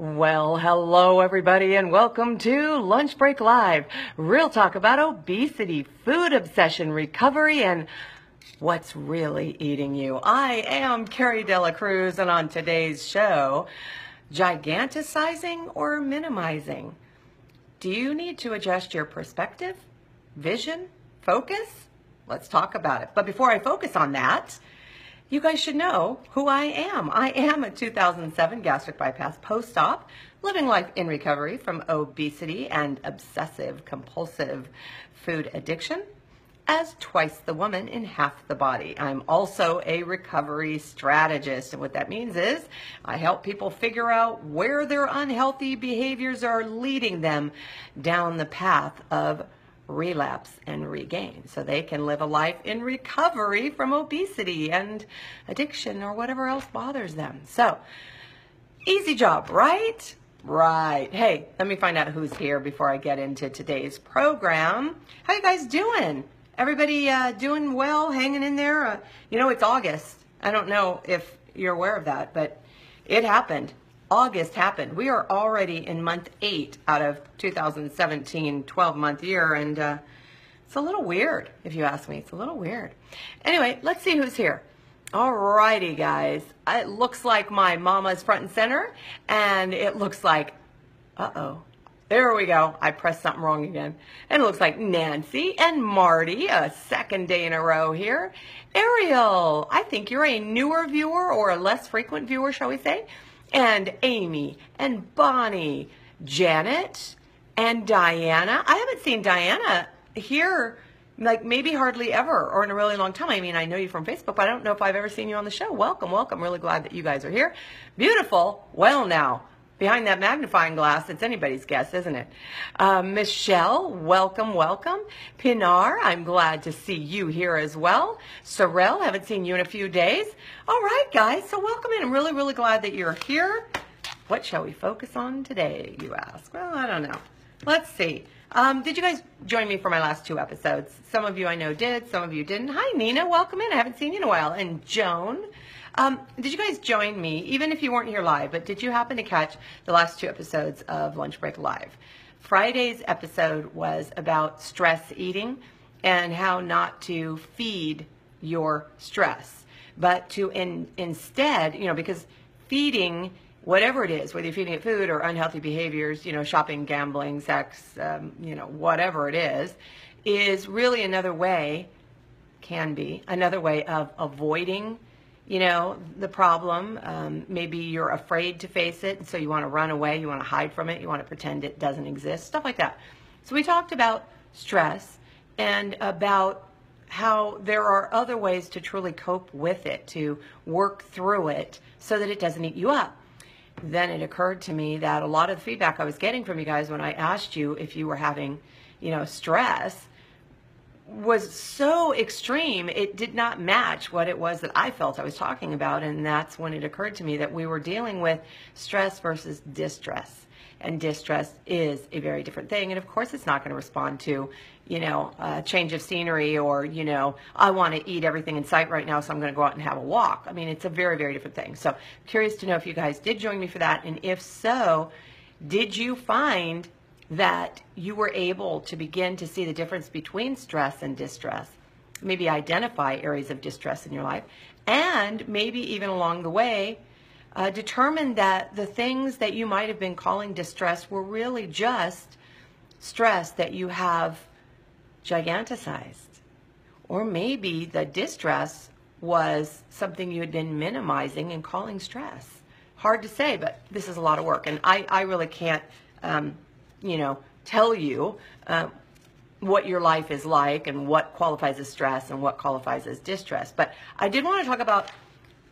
Well, hello everybody and welcome to Lunch Break Live. Real talk about obesity, food obsession, recovery, and what's really eating you. I am Cari and on today's show, giganticizing or minimizing? Do you need to adjust your perspective, vision, focus? Let's talk about it. But before I focus on that, you guys should know who I am. I am a 2007 gastric bypass post-op, living life in recovery from obesity and obsessive compulsive food addiction as twice the woman in half the body. I'm also a recovery strategist, and what that means is I help people figure out where their unhealthy behaviors are leading them down the path of relapse and regain, so they can live a life in recovery from obesity and addiction or whatever else bothers them. So, easy job, right? Right. Hey, let me find out who's here before I get into today's program. How you guys doing? Everybody doing well, hanging in there? You know, it's August. I don't know if you're aware of that, but it happened. August happened. We are already in month 8 out of 2017 12-month year, and it's a little weird, if you ask me. It's a little weird. Anyway, let's see who's here. All righty, guys. It looks like my mama's front and center, and it looks like, there we go. I pressed something wrong again. And it looks like Nancy and Marty, a second day in a row here. Ariel, I think you're a newer viewer or a less frequent viewer, shall we say. And Amy and Bonnie, Janet and Diana. I haven't seen Diana here like maybe hardly ever or in a really long time. I mean, I know you from Facebook, but I don't know if I've ever seen you on the show. Welcome, welcome. Really glad that you guys are here. Beautiful. Well, now, behind that magnifying glass, it's anybody's guess, isn't it? Michelle, welcome, welcome. Pinar, I'm glad to see you here as well. Sorrel, haven't seen you in a few days. All right, guys, so welcome in. I'm really, really glad that you're here. What shall we focus on today, you ask? Well, I don't know. Let's see. Did you guys join me for my last 2 episodes? Some of you I know did, some of you didn't. Hi, Nina, welcome in. I haven't seen you in a while. And Joan. Did you guys join me, even if you weren't here live, but did you happen to catch the last 2 episodes of Lunch Break Live? Friday's episode was about stress eating and how not to feed your stress, but to instead, you know, because feeding, whatever it is, whether you're feeding it food or unhealthy behaviors, you know, shopping, gambling, sex, you know, whatever it is really another way, can be, another way of avoiding you know, the problem. Maybe you're afraid to face it, and so you want to run away, you want to hide from it, you want to pretend it doesn't exist, stuff like that. So we talked about stress and about how there are other ways to truly cope with it, to work through it so that it doesn't eat you up. Then it occurred to me that a lot of the feedback I was getting from you guys when I asked you if you were having, you know, stress was so extreme, it did not match what it was that I felt I was talking about. And that's when it occurred to me that we were dealing with stress versus distress. And distress is a very different thing. And of course, it's not going to respond to, you know, a change of scenery or, you know, I want to eat everything in sight right now, so I'm going to go out and have a walk. I mean, it's a very, very different thing. So curious to know if you guys did join me for that. And if so, did you find that you were able to begin to see the difference between stress and distress, maybe identify areas of distress in your life, and maybe even along the way, determine that the things that you might have been calling distress were really just stress that you have giganticized. Or maybe the distress was something you had been minimizing and calling stress. Hard to say, but this is a lot of work. And I really can't you know, tell you what your life is like and what qualifies as stress and what qualifies as distress. But I did want to talk about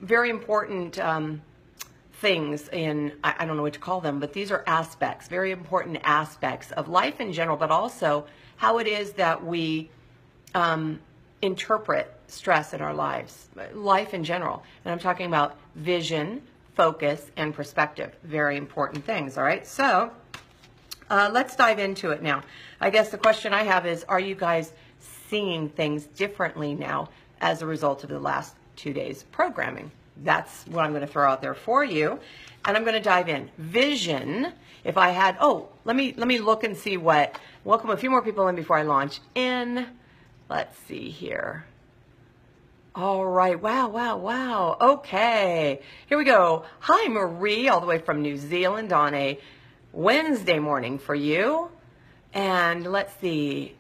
very important things in, I don't know what to call them, but these are aspects, very important aspects of life in general, but also how it is that we interpret stress in our lives, life in general. And I'm talking about vision, focus, and perspective. Very important things, all right? So let's dive into it now. I guess the question I have is, are you guys seeing things differently now as a result of the last 2 days programming? that's what I'm going to throw out there for you. And I'm going to dive in. Vision, if I had, let me look and see welcome a few more people in before I launch in. Let's see here. All right. Wow. Okay. Here we go. Hi, Marie, all the way from New Zealand on a Wednesday morning for you. And let's see.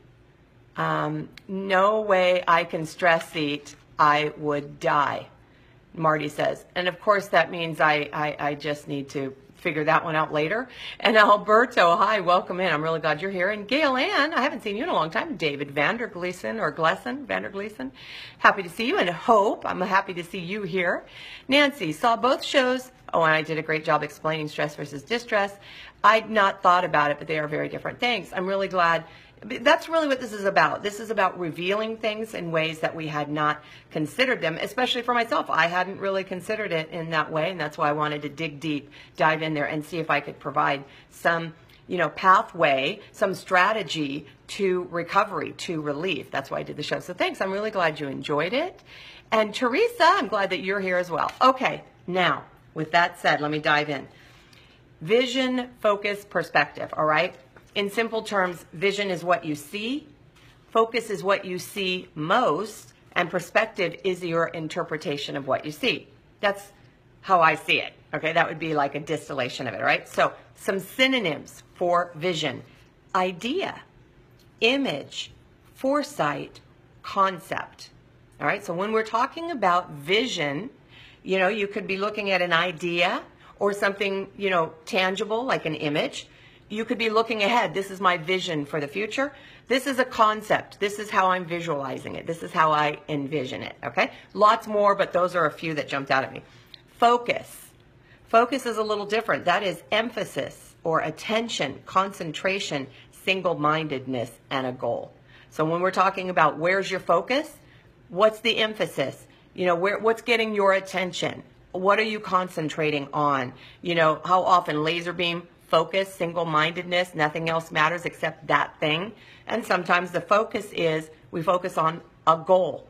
No way I can stress eat. I would die, Marty says. And of course that means I just need to figure that one out later. And Alberto, hi, welcome in. I'm really glad you're here. And Gail Ann, I haven't seen you in a long time. David Vandergleesen, happy to see you. And Hope, I'm happy to see you here. Nancy, saw both shows. Oh, and I did a great job explaining stress versus distress. I'd not thought about it, but they are very different. Thanks. I'm really glad. That's really what this is about. This is about revealing things in ways that we had not considered them, especially for myself. I hadn't really considered it in that way, and that's why I wanted to dig deep, dive in there, and see if I could provide some, pathway, some strategy to recovery, to relief. That's why I did the show. So thanks. I'm really glad you enjoyed it. And Teresa, I'm glad that you're here as well. Okay, now, with that said, let me dive in. Vision, focus, perspective, all right? In simple terms, vision is what you see, focus is what you see most, and perspective is your interpretation of what you see. That's how I see it, okay? That would be like a distillation of it, right? So some synonyms for vision: idea, image, foresight, concept, all right? So when we're talking about vision, you could be looking at an idea or something, tangible like an image. You could be looking ahead. This is my vision for the future. This is a concept. This is how I'm visualizing it. This is how I envision it, okay? Lots more, but those are a few that jumped out at me. Focus. Focus is a little different. That is emphasis or attention, concentration, single-mindedness, and a goal. So when we're talking about where's your focus, what's the emphasis? What's getting your attention? What are you concentrating on? How often laser beam, focus, single-mindedness, nothing else matters except that thing. And sometimes the focus is we focus on a goal,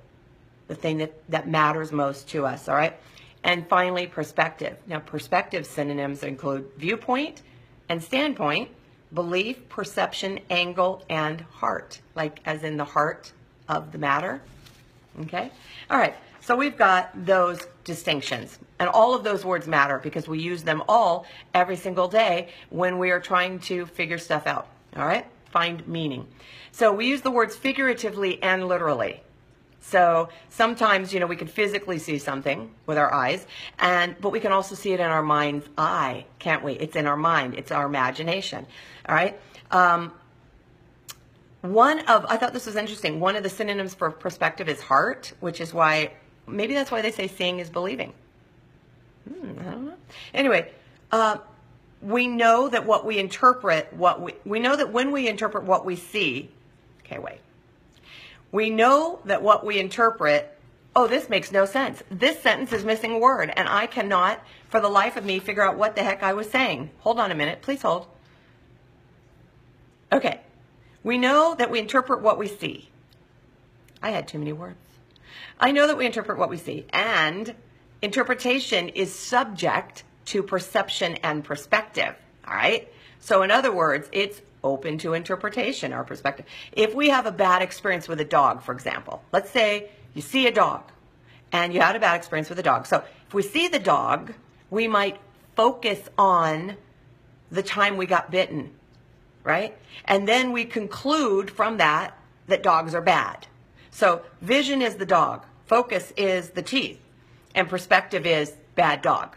the thing that matters most to us, all right? And finally, perspective. Now, perspective synonyms include viewpoint and standpoint, belief, perception, angle, and heart, like as in the heart of the matter, okay? All right, so we've got those distinctions. And all of those words matter because we use them all every single day when we are trying to figure stuff out, all right? Find meaning. So we use the words figuratively and literally. So sometimes, we can physically see something with our eyes, but we can also see it in our mind's eye, can't we? It's in our mind. It's our imagination, all right? I thought this was interesting. One of the synonyms for perspective is heart, which is why, maybe that's why they say seeing is believing. I don't know. Anyway, we know that what we interpret, we know that when we interpret what we see, okay, wait. We know that what we interpret, this makes no sense. This sentence is missing a word, and I cannot, for the life of me, figure out what the heck I was saying. Hold on a minute. Please hold. Okay. We know that we interpret what we see. I had too many words. I know that we interpret what we see, and interpretation is subject to perception and perspective, all right? So in other words, it's open to interpretation, our perspective. If we have a bad experience with a dog, for example, let's say you see a dog and you had a bad experience with a dog. So if we see the dog, we might focus on the time we got bitten, right? And then we conclude from that dogs are bad. So vision is the dog, focus is the teeth, and perspective is bad dog.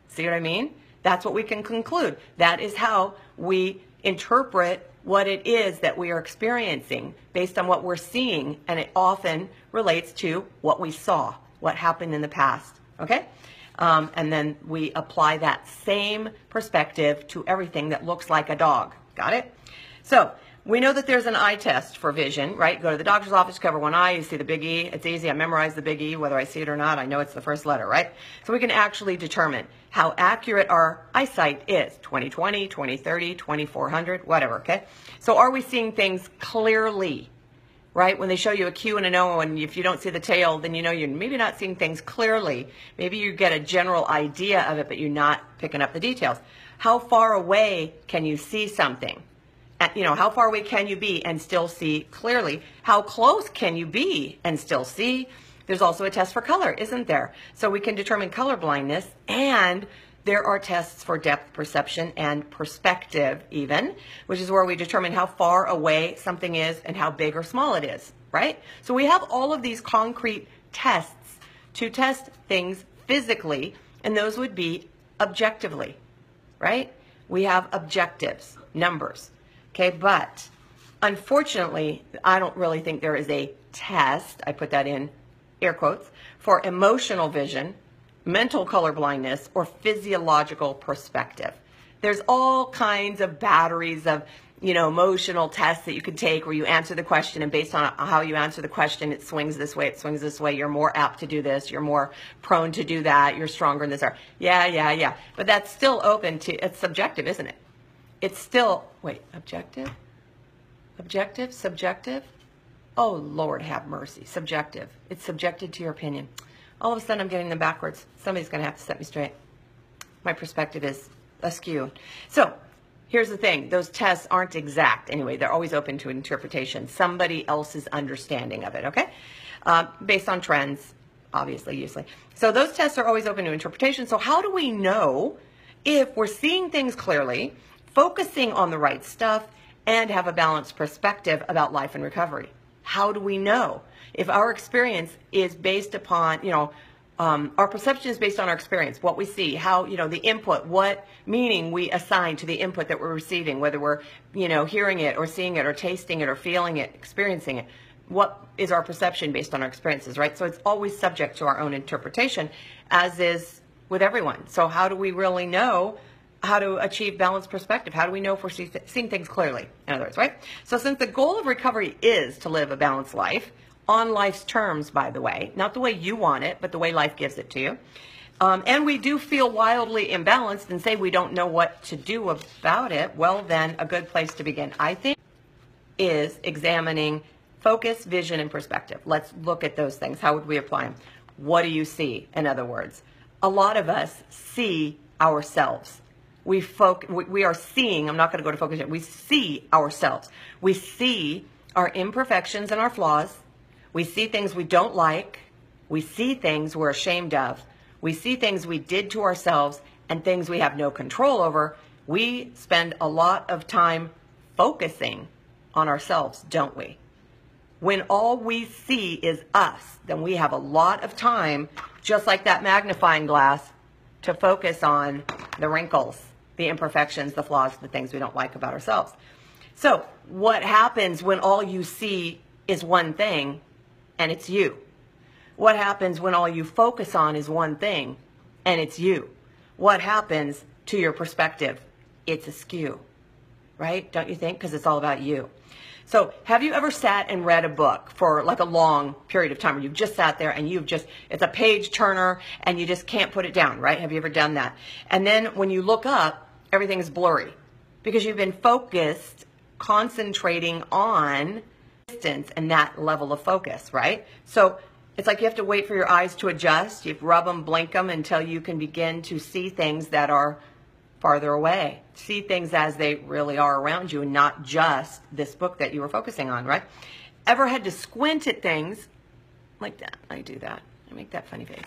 See what I mean? That's what we can conclude. That is how we interpret what it is that we are experiencing based on what we're seeing, and it often relates to what we saw, what happened in the past, okay? And then we apply that same perspective to everything that looks like a dog. Got it? So we know that there's an eye test for vision, right? Go to the doctor's office, cover one eye, you see the big E. It's easy. I memorize the big E, whether I see it or not. I know it's the first letter, right? So we can actually determine how accurate our eyesight is. 20/20, 20/30, 2400, whatever, okay? So are we seeing things clearly, right? When they show you a Q and an O, and if you don't see the tail, then you know you're maybe not seeing things clearly. Maybe you get a general idea of it, but you're not picking up the details. How far away can you see something? How far away can you be and still see clearly? How close can you be and still see? There's also a test for color, isn't there? So we can determine color blindness, and there are tests for depth perception and perspective even, which is where we determine how far away something is and how big or small it is, right? So we have all of these concrete tests to test things physically, and those would be objectively, right? We have objectives, numbers, okay? But unfortunately, I don't really think there is a test, I put that in air quotes, for emotional vision, mental color blindness, or physiological perspective. There's all kinds of batteries of, emotional tests that you can take where you answer the question, and based on how you answer the question, it swings this way, it swings this way. You're more apt to do this. You're more prone to do that. You're stronger in this area. Yeah. But that's still open to, it's subjective, isn't it? It's still, wait, objective? Objective? Subjective? Oh, Lord have mercy. Subjective. It's subjected to your opinion. All of a sudden, I'm getting them backwards. Somebody's going to have to set me straight. My perspective is askew. So here's the thing. Those tests aren't exact. Anyway, they're always open to interpretation. Somebody else's understanding of it, okay? Based on trends, obviously, usually. So those tests are always open to interpretation. So how do we know if we're seeing things clearly, focusing on the right stuff, and have a balanced perspective about life and recovery? How do we know? If our experience is based upon, our perception is based on our experience, what we see, how, the input, what meaning we assign to the input that we're receiving, whether we're, hearing it or seeing it or tasting it or feeling it, experiencing it. What is our perception based on our experiences, right? So it's always subject to our own interpretation, as is with everyone. So how do we really know how to achieve balanced perspective? How do we know if we're seeing things clearly, in other words, right? So since the goal of recovery is to live a balanced life, on life's terms, by the way, not the way you want it, but the way life gives it to you, and we do feel wildly imbalanced and say we don't know what to do about it, well, then a good place to begin, I think, is examining focus, vision, and perspective. Let's look at those things. How would we apply them? What do you see, in other words? A lot of us see ourselves. We are seeing, I'm not going to go to focus yet, we see ourselves. We see our imperfections and our flaws. We see things we don't like. We see things we're ashamed of. We see things we did to ourselves and things we have no control over. We spend a lot of time focusing on ourselves, don't we? When all we see is us, then we have a lot of time, just like that magnifying glass, to focus on the wrinkles, the imperfections, the flaws, the things we don't like about ourselves. So what happens when all you see is one thing and it's you? What happens when all you focus on is one thing and it's you? What happens to your perspective? It's askew, right? Don't you think? Because it's all about you. So have you ever sat and read a book for like a long period of time where you've just sat there and it's a page turner and you just can't put it down, right? Have you ever done that? And then when you look up, everything's blurry because you've been focused, concentrating on distance and that level of focus, right? So it's like you have to wait for your eyes to adjust. You rub them, blink them until you can begin to see things that are farther away. See things as they really are around you and not just this book that you were focusing on, right? Ever had to squint at things like that? I do that. I make that funny face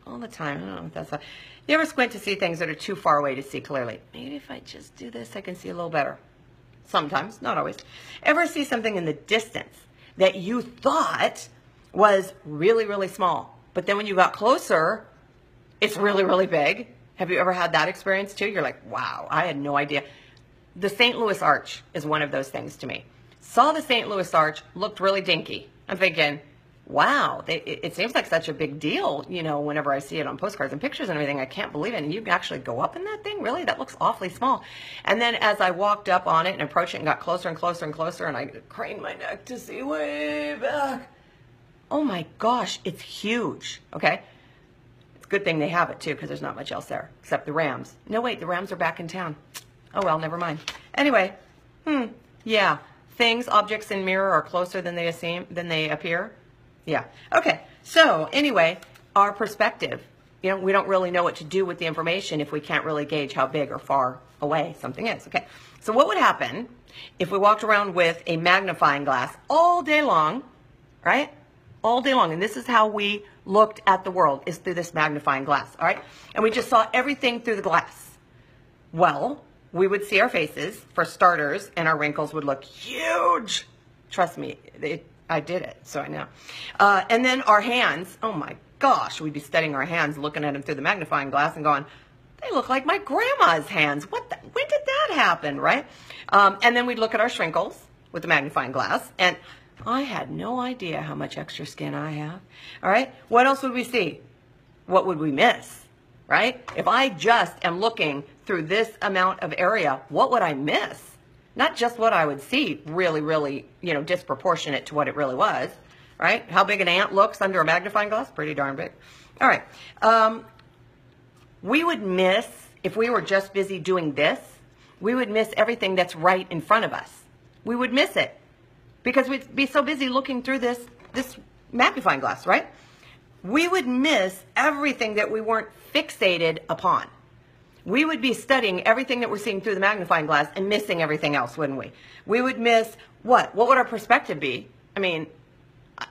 all the time. I don't know if that's... You ever squint to see things that are too far away to see clearly? Maybe if I just do this, I can see a little better. Sometimes, not always. Ever see something in the distance that you thought was really, really small, but then when you got closer, it's really, really big? Have you ever had that experience too? You're like, wow, I had no idea. The St. Louis Arch is one of those things to me. Saw the St. Louis Arch, looked really dinky. I'm thinking, wow, it seems like such a big deal, whenever I see it on postcards and pictures and everything. I can't believe it. And you can actually go up in that thing? Really? That looks awfully small. And then as I walked up on it and approached it and got closer and closer and closer, and I craned my neck to see way back. Oh my gosh, it's huge, okay? It's a good thing they have it too, because there's not much else there, except the Rams. No, wait, the Rams are back in town. Oh well, never mind. Anyway, yeah, things, objects in mirror are closer than they appear? Yeah. Okay. So anyway, our perspective, we don't really know what to do with the information if we can't really gauge how big or far away something is. Okay. So what would happen if we walked around with a magnifying glass all day long, right? All day long. And this is how we looked at the world, is through this magnifying glass. All right. And we just saw everything through the glass. Well, we would see our faces, for starters, and our wrinkles would look huge. Trust me, I did it, so I know. And then our hands, oh my gosh, we'd be studying our hands, looking at them through the magnifying glass and going, they look like my grandma's hands. When did that happen, right? And then we'd look at our wrinkles with the magnifying glass, and I had no idea how much extra skin I have. All right, what else would we see? What would we miss? Right? If I just am looking through this amount of area, what would I miss? Not just what I would see, really, really, disproportionate to what it really was, right? How big an ant looks under a magnifying glass? Pretty darn big. All right. We would miss, if we were just busy doing this, we would miss everything that's right in front of us. We would miss it because we'd be so busy looking through this magnifying glass, right? We would miss everything that we weren't fixated upon. We would be studying everything that we're seeing through the magnifying glass and missing everything else, wouldn't we? We would miss what? What would our perspective be? I mean,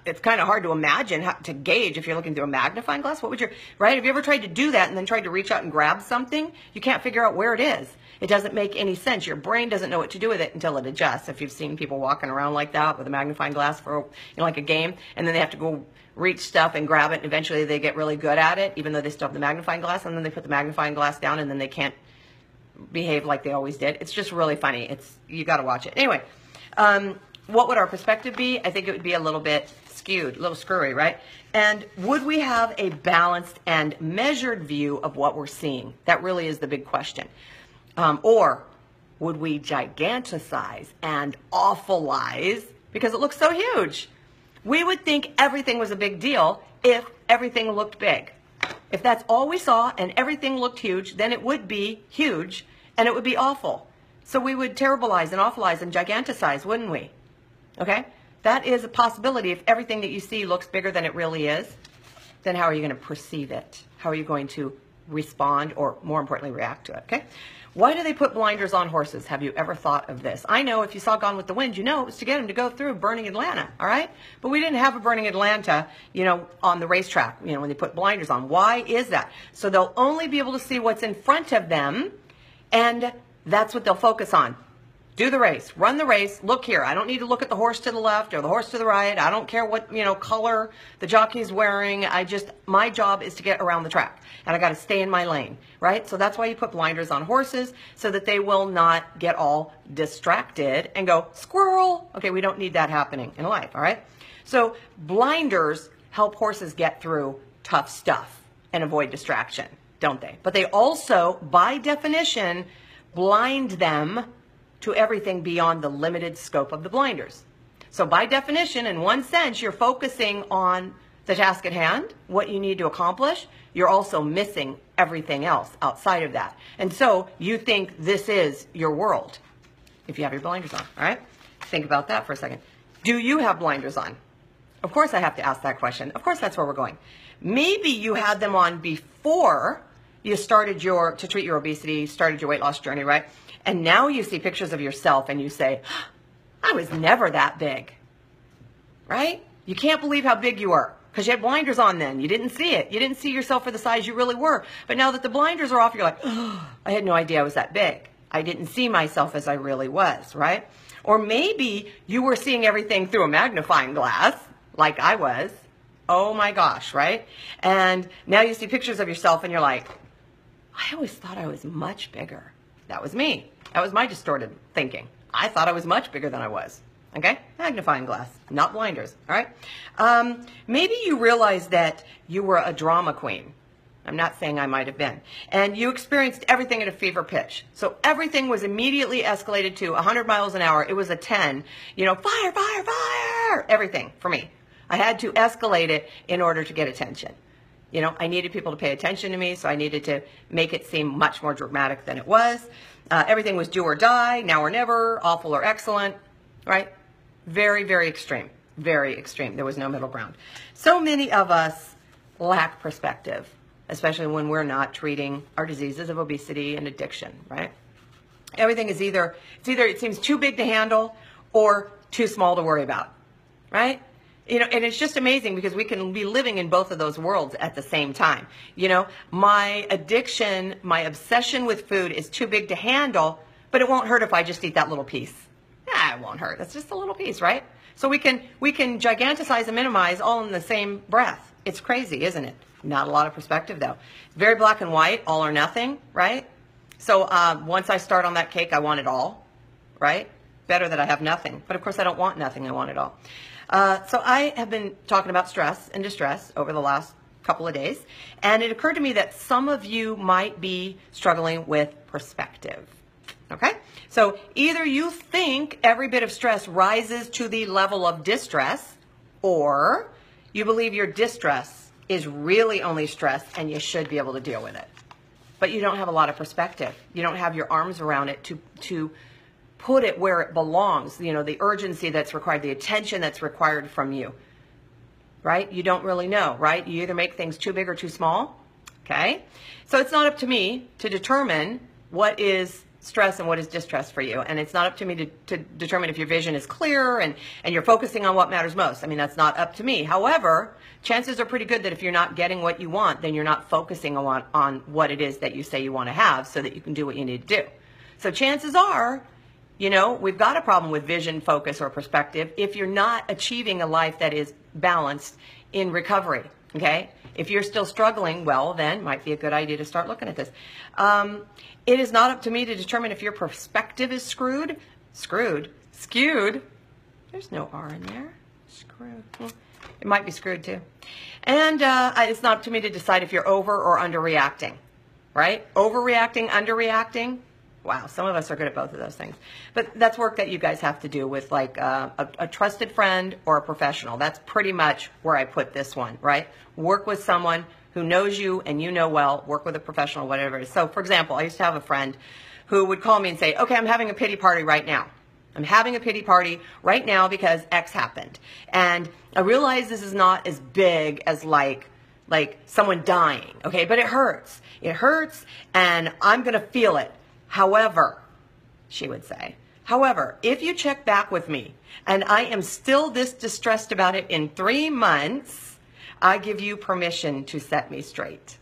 it's kind of hard to imagine how to gauge if you're looking through a magnifying glass. What would your, right? Have you ever tried to do that and then tried to reach out and grab something? You can't figure out where it is. It doesn't make any sense. Your brain doesn't know what to do with it until it adjusts. If you've seen people walking around like that with a magnifying glass for, like a game, and then they have to go reach stuff and grab it, and eventually they get really good at it, even though they still have the magnifying glass, and then they put the magnifying glass down, and then they can't behave like they always did. It's just really funny. You got to watch it. Anyway, what would our perspective be? I think it would be a little bit skewed, a little screwy, right? And would we have a balanced and measured view of what we're seeing? That really is the big question. Or would we giganticize and awfulize because it looks so huge? We would think everything was a big deal if everything looked big. If that's all we saw and everything looked huge, then it would be huge and it would be awful. So we would terribilize and awfulize and giganticize, wouldn't we? Okay? That is a possibility. If everything that you see looks bigger than it really is, then how are you going to perceive it? How are you going to respond, or more importantly, react to it? Okay? Why do they put blinders on horses? Have you ever thought of this? I know if you saw Gone with the Wind, it was to get them to go through burning Atlanta, all right? But we didn't have a burning Atlanta, on the racetrack, when they put blinders on. Why is that? So they'll only be able to see what's in front of them, and that's what they'll focus on. Do the race, run the race, look here. I don't need to look at the horse to the left or the horse to the right. I don't care what, color the jockey's wearing. My job is to get around the track, and I got to stay in my lane, right? So that's why you put blinders on horses, so that they will not get all distracted and go, squirrel. Okay, we don't need that happening in life, all right? So blinders help horses get through tough stuff and avoid distraction, don't they? But they also, by definition, blind them to everything beyond the limited scope of the blinders. So by definition, in one sense, you're focusing on the task at hand, what you need to accomplish. You're also missing everything else outside of that. And so you think this is your world if you have your blinders on, all right? Think about that for a second. Do you have blinders on? Of course I have to ask that question. Of course that's where we're going. Maybe you had them on before you started to treat your obesity, started your weight loss journey, right? And now you see pictures of yourself and you say, I was never that big, right? You can't believe how big you were because you had blinders on then. You didn't see it. You didn't see yourself for the size you really were. But now that the blinders are off, you're like, oh, I had no idea I was that big. I didn't see myself as I really was, right? Or maybe you were seeing everything through a magnifying glass like I was. Oh my gosh, right? And now you see pictures of yourself and you're like, I always thought I was much bigger. That was me. That was my distorted thinking. I thought I was much bigger than I was. Okay? Magnifying glass, not blinders. All right? Maybe you realized that you were a drama queen. I'm not saying I might have been. And you experienced everything at a fever pitch. So everything was immediately escalated to 100 miles an hour. It was a 10. Fire, fire, fire! Everything for me. I had to escalate it in order to get attention. I needed people to pay attention to me, so I needed to make it seem much more dramatic than it was. Everything was do or die, now or never, awful or excellent. right? Very, very extreme. Very extreme. There was no middle ground. So many of us lack perspective, especially when we're not treating our diseases of obesity and addiction, right? Everything is either it seems too big to handle or too small to worry about, right? You know, and it's just amazing because we can be living in both of those worlds at the same time. You know, my addiction, my obsession with food is too big to handle, but it won't hurt if I just eat that little piece. It won't hurt. It's just a little piece, right? So we can giganticize and minimize all in the same breath. It's crazy, isn't it? Not a lot of perspective, though. Very black and white, all or nothing, right? So once I start on that cake, I want it all, right? Better that I have nothing. But of course, I don't want nothing. I want it all. So I have been talking about stress and distress over the last couple of days, and it occurred to me that some of you might be struggling with perspective. Okay? So either you think every bit of stress rises to the level of distress, or you believe your distress is really only stress and you should be able to deal with it. But you don't have a lot of perspective. You don't have your arms around it to put it where it belongs, you know, the urgency that's required, the attention that's required from you, right? You don't really know, right? You either make things too big or too small, okay? So it's not up to me to determine what is stress and what is distress for you, and it's not up to me to determine if your vision is clear and you're focusing on what matters most. I mean, that's not up to me. However, chances are pretty good that if you're not getting what you want, then you're not focusing on what it is that you say you want to have so that you can do what you need to do. So chances are, you know, we've got a problem with vision, focus, or perspective if you're not achieving a life that is balanced in recovery, okay? If you're still struggling, well, then it might be a good idea to start looking at this. It is not up to me to determine if your perspective is skewed. There's no R in there. Screwed. It might be screwed too. And it's not up to me to decide if you're over or underreacting, right? Overreacting, underreacting. Wow, some of us are good at both of those things. But that's work that you guys have to do with like a trusted friend or a professional. That's pretty much where I put this one, right? Work with someone who knows you and you know well. Work with a professional, whatever it is. So, for example, I used to have a friend who would call me and say, okay, I'm having a pity party right now. I'm having a pity party right now because X happened. And I realize this is not as big as like someone dying, okay? But it hurts. It hurts and I'm going to feel it. However, she would say, however, if you check back with me and I am still this distressed about it in 3 months, I give you permission to set me straight.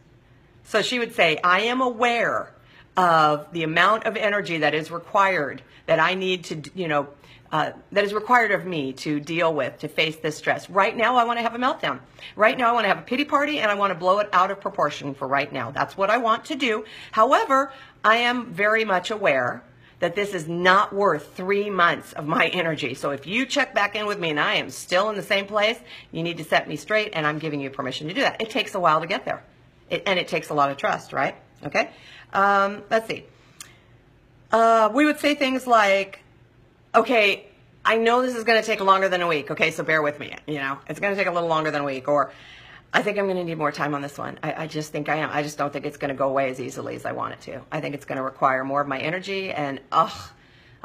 So she would say, I am aware of the amount of energy that is required, that I need to, you know, that is required of me to deal with, to face this stress. Right now, I want to have a meltdown. Right now, I want to have a pity party and I want to blow it out of proportion for right now. That's what I want to do. However, I am very much aware that this is not worth 3 months of my energy. So if you check back in with me and I am still in the same place, you need to set me straight and I'm giving you permission to do that. It takes a while to get there. And it takes a lot of trust, right? Okay. Let's see. We would say things like, okay, I know this is going to take longer than a week. Okay, so bear with me. You know, it's going to take a little longer than a week. Or I think I'm going to need more time on this one. I just think I am. I just don't think it's going to go away as easily as I want it to. I think it's going to require more of my energy and,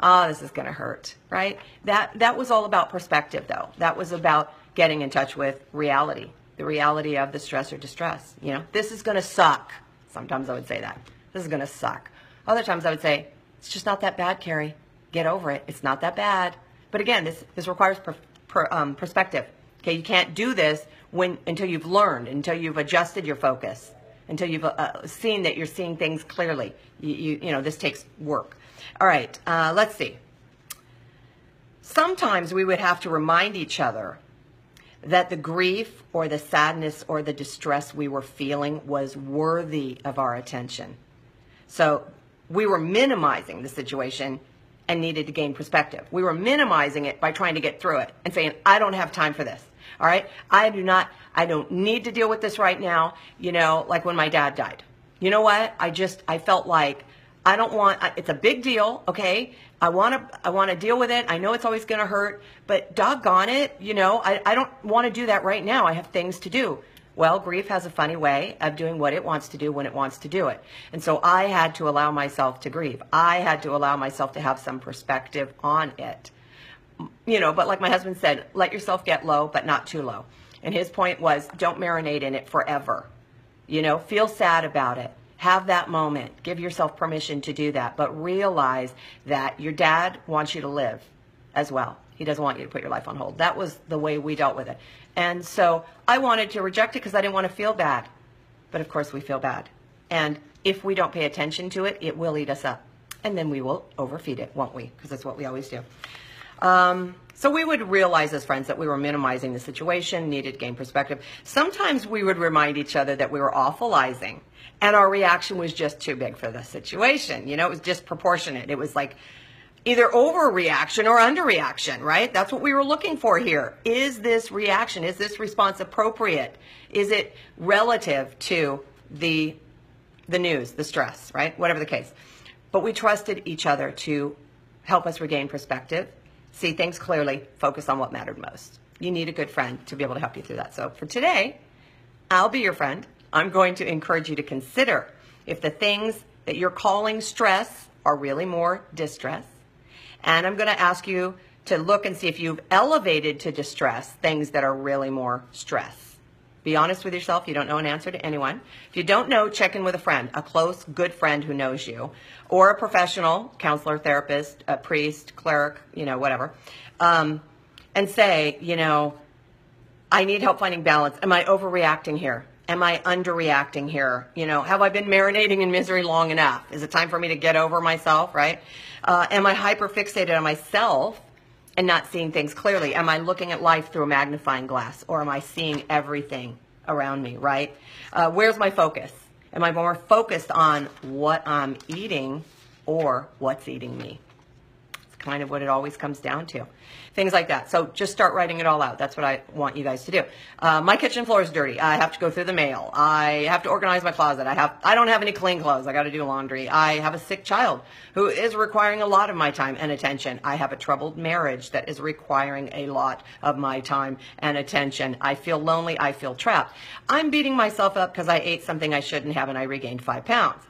this is going to hurt, right? That was all about perspective, though. That was about getting in touch with reality, the reality of the stress or distress. You know, this is going to suck. Sometimes I would say that. This is going to suck. Other times I would say, it's just not that bad, Cari. Get over it. It's not that bad. But again, this requires perspective. Okay, you can't do this until you've learned, until you've adjusted your focus, until you've seen that you're seeing things clearly. You know, this takes work. All right, let's see. Sometimes we would have to remind each other that the grief or the sadness or the distress we were feeling was worthy of our attention. So we were minimizing the situation and needed to gain perspective. We were minimizing it by trying to get through it and saying, I don't have time for this. All right. I don't need to deal with this right now. You know, like when my dad died, you know what? I felt like it's a big deal. Okay. I want to deal with it. I know it's always going to hurt, but doggone it. You know, I don't want to do that right now. I have things to do. Well, grief has a funny way of doing what it wants to do when it wants to do it. And so I had to allow myself to grieve. I had to allow myself to have some perspective on it. but like my husband said, let yourself get low, but not too low. And his point was, don't marinate in it forever. Feel sad about it. Have that moment. Give yourself permission to do that. But realize that your dad wants you to live as well. He doesn't want you to put your life on hold. That was the way we dealt with it. And so I wanted to reject it because I didn't want to feel bad. But of course we feel bad. And if we don't pay attention to it, it will eat us up. And then we will overfeed it, won't we? Because that's what we always do. So we would realize as friends that we were minimizing the situation, needed to gain perspective. Sometimes we would remind each other that we were awfulizing, and our reaction was just too big for the situation. It was disproportionate. It was like either overreaction or underreaction, right? That's what we were looking for here. Is this reaction, is this response appropriate? Is it relative to the news, the stress, right? Whatever the case. But we trusted each other to help us regain perspective, see things clearly, focus on what mattered most. You need a good friend to be able to help you through that. So for today, I'll be your friend. I'm going to encourage you to consider if the things that you're calling stress are really more distress. And I'm going to ask you to look and see if you've elevated to distress things that are really more stress. Be honest with yourself. You don't know an answer to anyone. If you don't know, check in with a friend, a close, good friend who knows you, or a professional, counselor, therapist, a priest, cleric, whatever, and say, I need help finding balance. Am I overreacting here? Am I underreacting here? Have I been marinating in misery long enough? Is it time for me to get over myself, right? Am I hyperfixated on myself and not seeing things clearly? Am I looking at life through a magnifying glass, or am I seeing everything around me, right? Where's my focus? Am I more focused on what I'm eating or what's eating me? It's kind of what it always comes down to. Things like that. So just start writing it all out. That's what I want you guys to do. My kitchen floor is dirty. I have to go through the mail. I have to organize my closet. I don't have any clean clothes. I got to do laundry. I have a sick child who is requiring a lot of my time and attention. I have a troubled marriage that is requiring a lot of my time and attention. I feel lonely. I feel trapped. I'm beating myself up because I ate something I shouldn't have and I regained 5 pounds.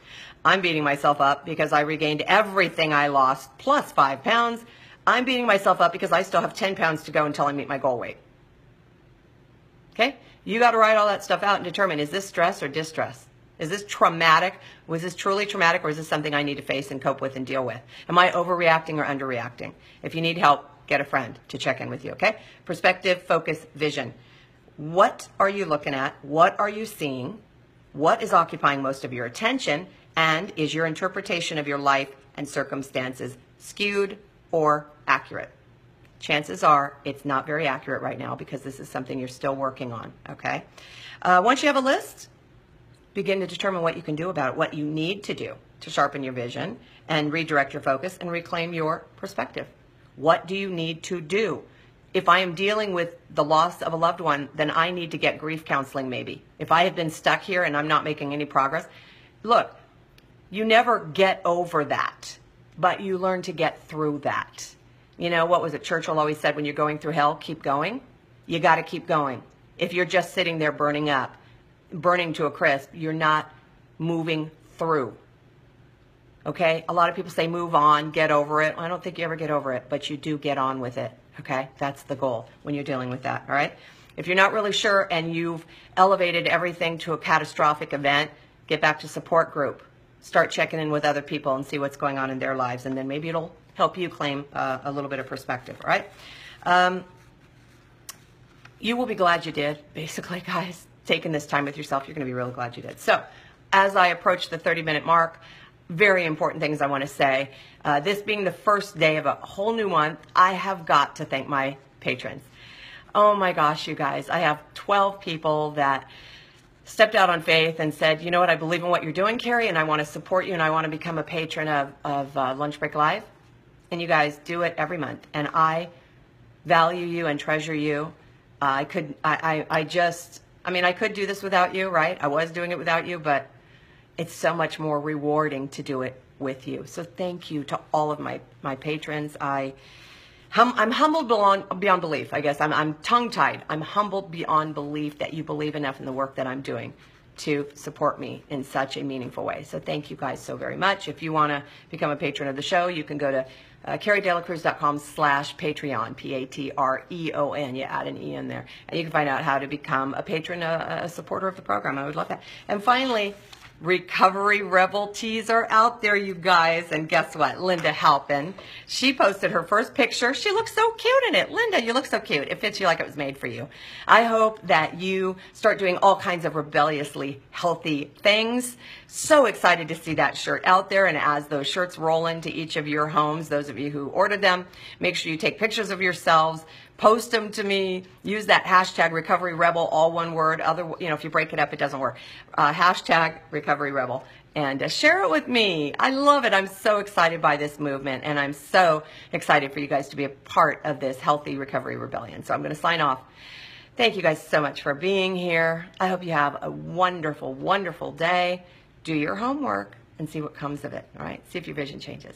I'm beating myself up because I regained everything I lost plus 5 pounds. I'm beating myself up because I still have 10 pounds to go until I meet my goal weight. Okay? You got to write all that stuff out and determine, is this stress or distress? Is this traumatic? Was this truly traumatic, or is this something I need to face and cope with and deal with? Am I overreacting or underreacting? If you need help, get a friend to check in with you, okay? Perspective, focus, vision. What are you looking at? What are you seeing? What is occupying most of your attention? And is your interpretation of your life and circumstances skewed or accurate? Chances are it's not very accurate right now because this is something you're still working on, okay? Once you have a list, begin to determine what you can do about it, what you need to do to sharpen your vision and redirect your focus and reclaim your perspective. What do you need to do? If I am dealing with the loss of a loved one, then I need to get grief counseling maybe. If I have been stuck here and I'm not making any progress, look, you never get over that, but you learn to get through that. What was it? Churchill always said, when you're going through hell, keep going. You got to keep going. If you're just sitting there burning up, burning to a crisp, you're not moving through. Okay? A lot of people say move on, get over it. I don't think you ever get over it, but you do get on with it. Okay? That's the goal when you're dealing with that. All right? If you're not really sure and you've elevated everything to a catastrophic event, get back to support group. Start checking in with other people and see what's going on in their lives, and then maybe it'll help you claim a little bit of perspective, all right? You will be glad you did, basically, guys. Taking this time with yourself, you're going to be really glad you did. So as I approach the 30-minute mark, very important things I want to say. This being the first day of a whole new month, I have got to thank my patrons. Oh my gosh, you guys. I have 12 people that stepped out on faith and said, you know what, I believe in what you're doing, Cari, and I want to support you, and I want to become a patron of Lunch Break Live. And you guys do it every month, and I value you and treasure you. I could do this without you, right? I was doing it without you, but it's so much more rewarding to do it with you. So thank you to all of my patrons. I'm humbled beyond belief, I guess. I'm tongue-tied. I'm humbled beyond belief that you believe enough in the work that I'm doing to support me in such a meaningful way. So thank you guys so very much. If you want to become a patron of the show, you can go to CariDelaCruz.com/Patreon, Patreon. You add an E in there. And you can find out how to become a patron, a supporter of the program. I would love that. And finally, Recovery Rebel teas are out there, you guys. And guess what? Linda Halpin, she posted her first picture. She looks so cute in it. Linda, you look so cute. It fits you like it was made for you. I hope that you start doing all kinds of rebelliously healthy things. So excited to see that shirt out there. And as those shirts roll into each of your homes, those of you who ordered them, make sure you take pictures of yourselves, post them to me, use that hashtag Recovery Rebel, all one word. If you break it up, it doesn't work. Hashtag Recovery Rebel, and share it with me. I love it. I'm so excited by this movement, and I'm so excited for you guys to be a part of this healthy recovery rebellion. So I'm going to sign off. Thank you guys so much for being here. I hope you have a wonderful, wonderful day. Do your homework and see what comes of it. All right? See if your vision changes.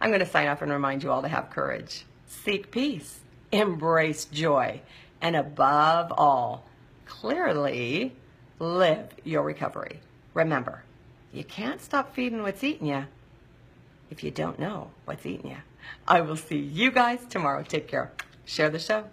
I'm going to sign off and remind you all to have courage. Seek peace. Embrace joy, and above all, clearly live your recovery. Remember, you can't stop feeding what's eating you if you don't know what's eating you. I will see you guys tomorrow. Take care. Share the show.